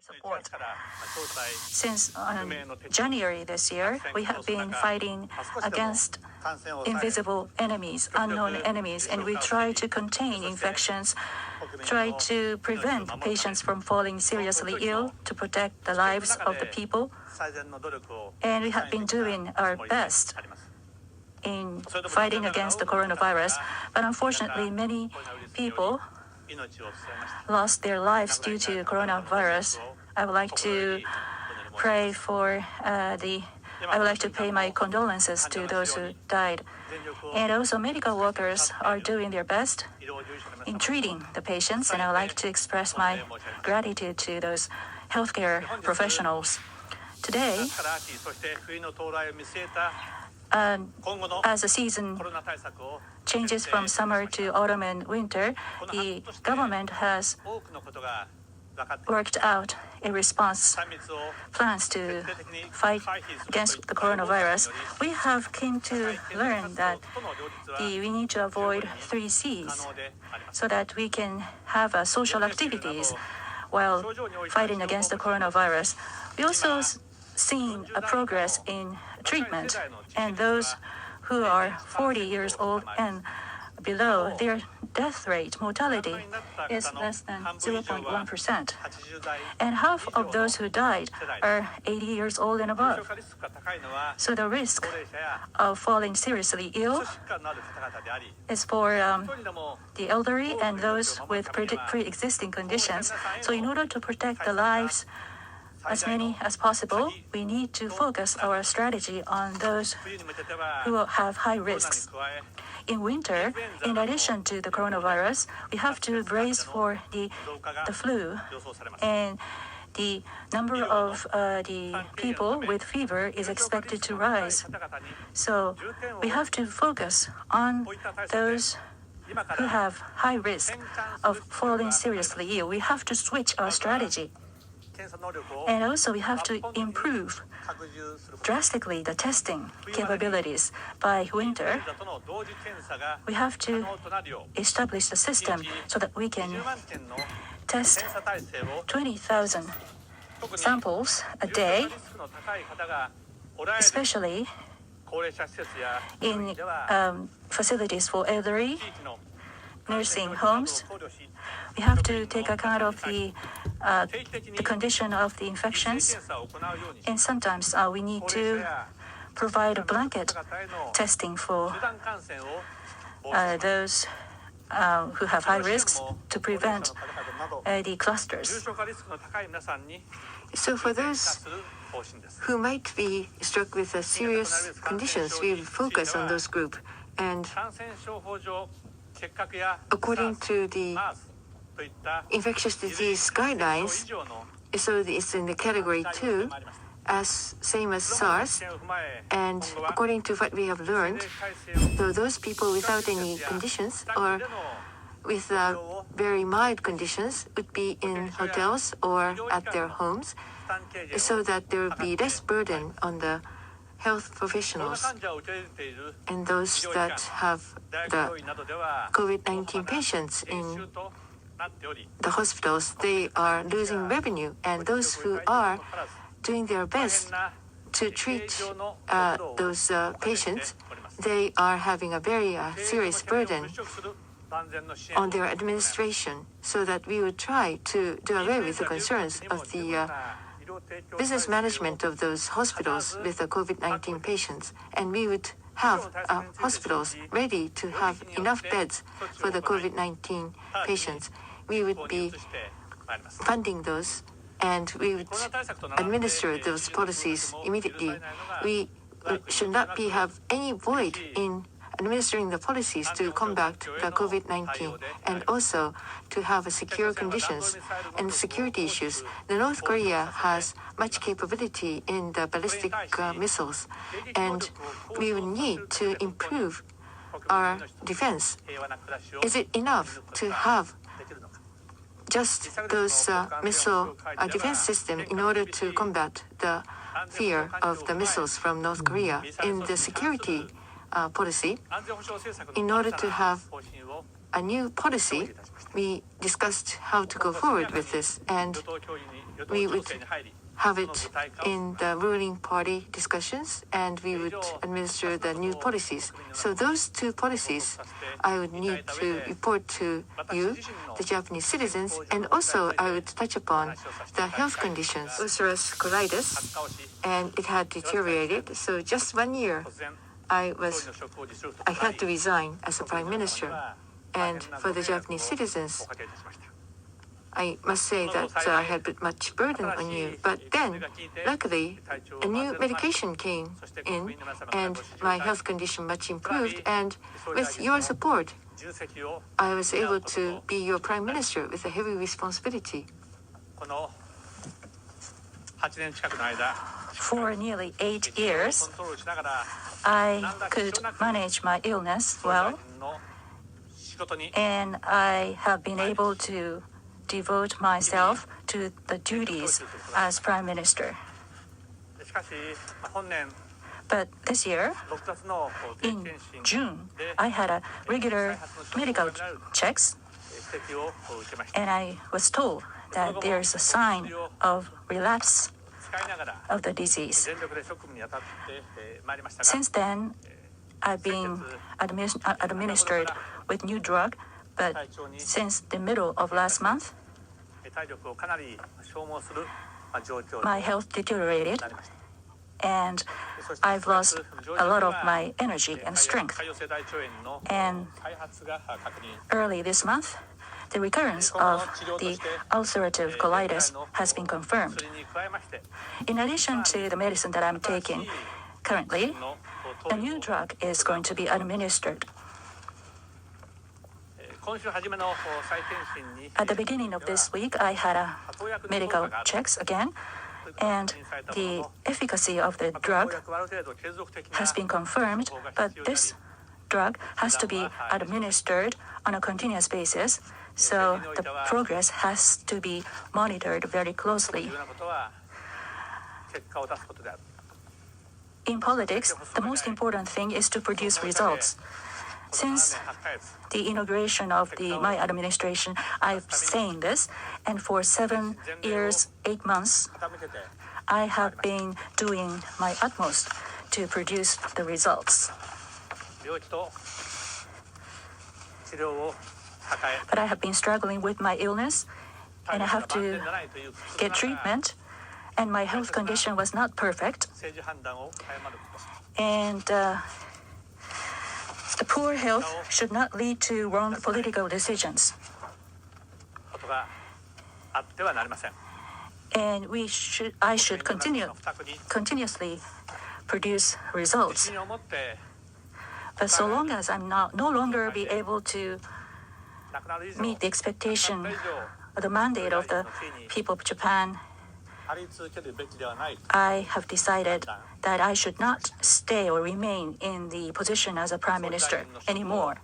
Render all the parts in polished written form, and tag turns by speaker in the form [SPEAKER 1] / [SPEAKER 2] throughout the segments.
[SPEAKER 1] support. Since January this year, we have been fighting against invisible enemies, unknown enemies, and we try to contain infections, try to prevent patients from falling seriously ill, to protect the lives of the people. And we have been doing our best in fighting against the coronavirus. But unfortunately, many people lost their lives due to coronavirus. I would like to pray for I would like to pay my condolences to those who died. And also medical workers are doing their best in treating the patients, and I would like to express my gratitude to those healthcare professionals. Today, as the season changes from summer to autumn and winter, the government has worked out a response plans to fight against the coronavirus. We have came to learn that we need to avoid 3 C's so that we can have social activities while fighting against the coronavirus. We also seen a progress in treatment, and those who are 40 years old and below, their death rate, mortality, is less than 0.1%. And half of those who died are 80 years old and above. So the risk of falling seriously ill is for the elderly and those with pre-existing conditions. So in order to protect the lives as many as possible, we need to focus our strategy on those who have high risks. In winter, in addition to the coronavirus, we have to brace for the flu, and the number of the people with fever is expected to rise. So we have to focus on those who have high risk of falling seriously ill. We have to switch our strategy. And also we have to improve drastically the testing capabilities. By winter, we have to establish a system so that we can test 20,000 samples a day, especially in facilities for elderly, nursing homes. We have to take account of the condition of the infections, and sometimes we need to provide a blanket testing for those who have high risks to prevent the clusters.
[SPEAKER 2] So for those who might be struck with serious conditions, we will focus on those groups. And according to the infectious disease guidelines, so it's in the category 2, same as SARS. And according to what we have learned, so those people without any conditions or with very mild conditions would be in hotels or at their homes, so that there will be less burden on the health professionals. And those that have the COVID-19 patients in the hospitals, they are losing revenue, and those who are doing their best to treat those patients, they are having a very serious burden on their administration, so that we would try to do away with the concerns of the business management of those hospitals with the COVID-19 patients, and we would have hospitals ready to have enough beds for the COVID-19 patients. We would be funding those, and we would administer those policies immediately. We should not have any void in administering the policies to combat the COVID-19, and also to have secure conditions and security issues. The North Korea has much capability in the ballistic missiles, and we will need to improve our defense. Is it enough to have just those missile defense system in order to combat the fear of the missiles from North Korea? In the security policy. In order to have a new policy, we discussed how to go forward with this, and we would have it in the ruling party discussions, and we would administer the new policies. So those two policies, I would need to report to you, the Japanese citizens, and also I would touch upon the health conditions. Ulcerative colitis, and it had deteriorated. So just 1 year, I had to resign as a prime minister. And for the Japanese citizens, I must say that I had put much burden on you. But then, luckily, a new medication came in, and my health condition much improved. And with your support, I was able to be your prime minister with a heavy responsibility.
[SPEAKER 1] For nearly 8 years, I could manage my illness well, and I have been able to devote myself to the duties as Prime Minister. But this year, in June, I had a regular medical checks, and I was told that there's a sign of relapse of the disease. Since then, I've been administered with new drug, but since the middle of last month, my health deteriorated, and I've lost a lot of my energy and strength. And early this month, the recurrence of the ulcerative colitis has been confirmed. In addition to the medicine that I'm taking currently, a new drug is going to be administered. At the beginning of this week, I had a medical checks again, and the efficacy of the drug has been confirmed, but this drug has to be administered on a continuous basis, so the progress has to be monitored very closely. In politics, the most important thing is to produce results. Since the inauguration of my administration, I've saying this, and for 7 years, 8 months, I have been doing my utmost to produce the results. But I have been struggling with my illness, and I have to get treatment, and my health condition was not perfect. And the poor health should not lead to wrong political decisions. And I should continuously produce results. But so long as I'm no longer be able to meet the expectation or the mandate of the people of Japan, I have decided that I should not stay or remain in the position as a prime minister anymore.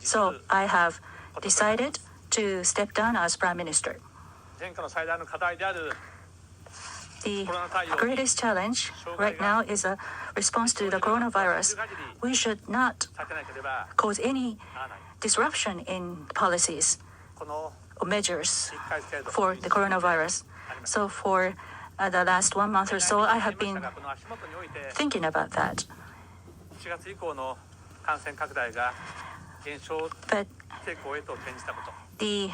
[SPEAKER 1] So I have decided to step down as prime minister. The greatest challenge right now is a response to the coronavirus. We should not cause any disruption in policies or measures for the coronavirus. So for the last 1 month or so, I have been thinking about that. But the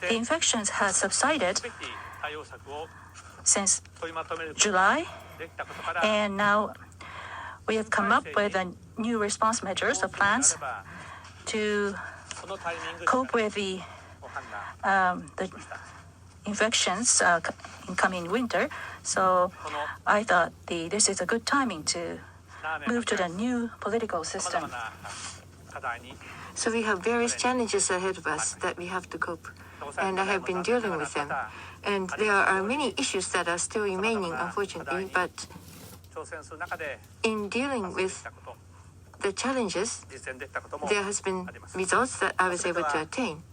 [SPEAKER 1] infections have subsided since July, and now we have come up with a new response measures or plans to cope with the infections in coming winter. So I thought this is a good timing to move to the new political system.
[SPEAKER 2] So we have various challenges ahead of us that we have to cope, and I have been dealing with them. And there are many issues that are still remaining, unfortunately, but in dealing with the challenges, there has been results that I was able to attain,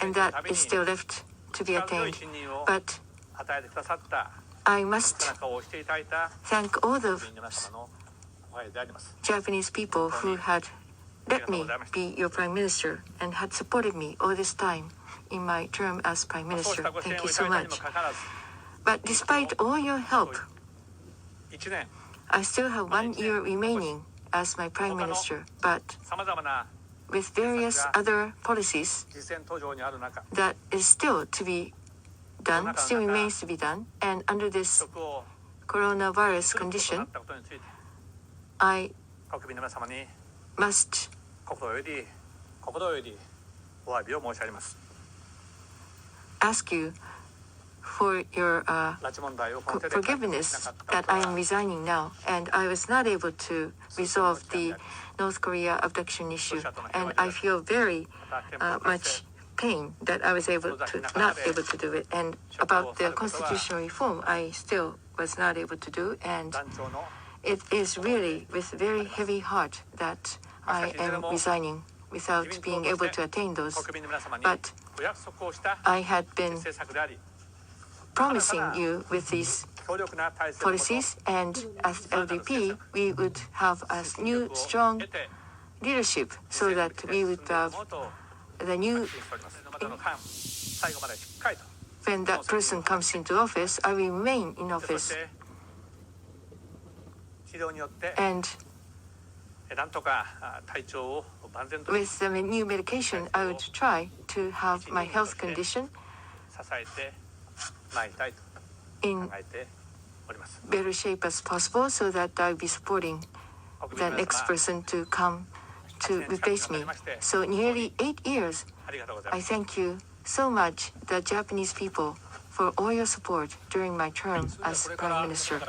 [SPEAKER 2] and that is still left to be attained. But I must thank all those Japanese people who had let me be your Prime Minister and had supported me all this time in my term as Prime Minister. Thank you so much. But despite all your help, I still have 1 year remaining as my Prime Minister. But with various other policies that is still to be done, still remains to be done, and under this coronavirus condition, I must ask you for your forgiveness that I am resigning now, and I was not able to resolve the North Korea abduction issue, and I feel very much pain that I was not able to do it. And about the constitutional reform, I still was not able to do, and it is really with very heavy heart that I am resigning without being able to attain those. But I had been promising you with these policies, and as LDP, we would have a new strong leadership so that we would have the new, when that person comes into office, I will remain in office. And with the new medication, I would try to have my health condition in better shape as possible so that I'll be supporting the next person to come to replace me. So nearly 8 years, I thank you so much, the Japanese people, for all your support during my term as Prime Minister.